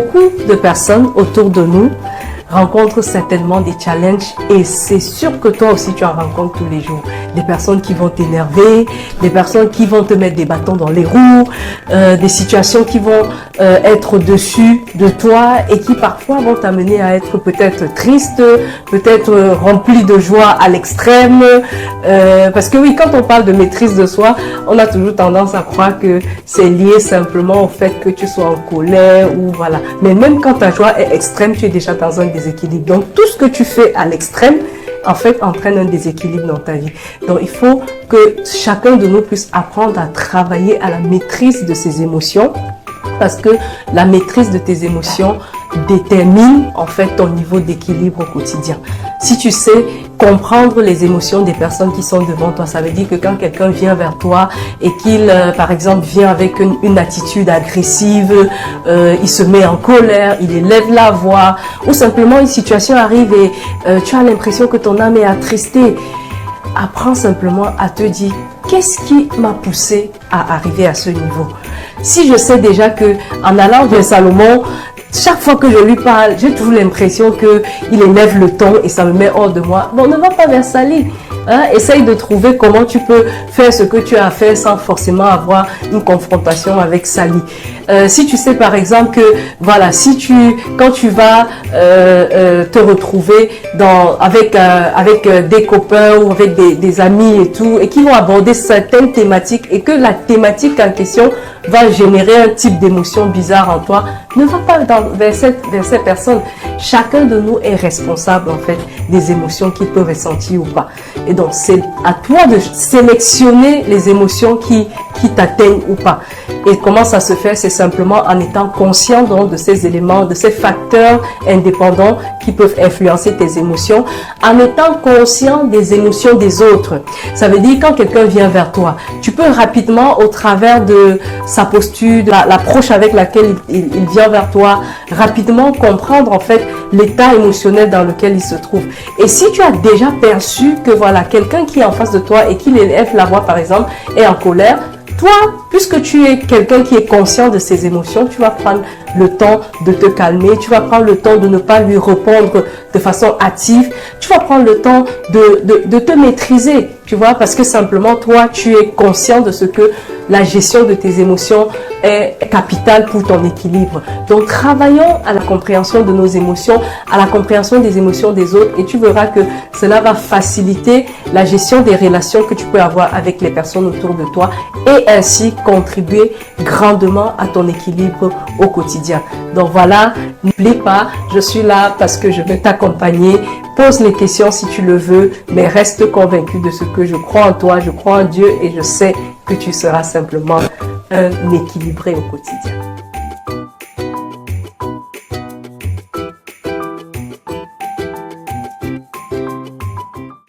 Beaucoup de personnes autour de nous rencontrent certainement des challenges et c'est sûr que toi aussi tu en rencontres tous les jours. Des personnes qui vont t'énerver, des personnes qui vont te mettre des bâtons dans les roues, des situations qui vont être au-dessus de toi et qui parfois vont t'amener à être peut-être triste, peut-être rempli de joie à l'extrême. Parce que oui, quand on parle de maîtrise de soi, on a toujours tendance à croire que c'est lié simplement au fait que tu sois en colère ou voilà. Mais même quand ta joie est extrême, tu es déjà dans un déséquilibre. Donc tout ce que tu fais à l'extrême, en fait, entraîne un déséquilibre dans ta vie. Donc, il faut que chacun de nous puisse apprendre à travailler à la maîtrise de ses émotions parce que la maîtrise de tes émotions détermine en fait ton niveau d'équilibre au quotidien. Si tu sais comprendre les émotions des personnes qui sont devant toi, ça veut dire que quand quelqu'un vient vers toi et qu'il, par exemple, vient avec une attitude agressive, il se met en colère, il élève la voix, ou simplement une situation arrive et tu as l'impression que ton âme est attristée, apprends simplement à te dire qu'est-ce qui m'a poussé à arriver à ce niveau. Si je sais déjà que en allant vers Salomon, chaque fois que je lui parle, j'ai toujours l'impression qu'il élève le ton et ça me met hors de moi. Bon, ne va pas vers Sali. Hein? Essaye de trouver comment tu peux faire ce que tu as fait sans forcément avoir une confrontation avec Sali. Si tu sais par exemple que voilà, quand tu vas te retrouver avec des copains ou avec des amis et tout, et qui vont aborder certaines thématiques et que la thématique en question va générer un type d'émotion bizarre en toi, ne va pas vers ces personnes. Chacun de nous est responsable en fait des émotions qu'il peut ressentir ou pas. Et donc c'est à toi de sélectionner les émotions qui t'atteignent ou pas. Et comment ça se fait? C'est simplement en étant conscient donc de ces éléments, de ces facteurs indépendants qui peuvent influencer tes émotions, en étant conscient des émotions des autres. Ça veut dire quand quelqu'un vient vers toi, tu peux rapidement au travers de sa posture, de l'approche avec laquelle il vient vers toi, rapidement comprendre en fait l'état émotionnel dans lequel il se trouve. Et si tu as déjà perçu que voilà, quelqu'un qui est en face de toi et qui élève la voix par exemple, est en colère, toi, puisque tu es quelqu'un qui est conscient de ses émotions, tu vas prendre le temps de te calmer, tu vas prendre le temps de ne pas lui répondre de façon hâtive, tu vas prendre le temps de te maîtriser, tu vois, parce que simplement toi, tu es conscient de ce que la gestion de tes émotions est capitale pour ton équilibre. Donc, travaillons à la compréhension de nos émotions, à la compréhension des émotions des autres et tu verras que cela va faciliter la gestion des relations que tu peux avoir avec les personnes autour de toi et ainsi contribuer grandement à ton équilibre au quotidien. Donc voilà, n'oublie pas, je suis là parce que je veux t'accompagner. Pose les questions si tu le veux, mais reste convaincu de ce que je crois en toi, je crois en Dieu et je sais que tu seras simplement un équilibré au quotidien.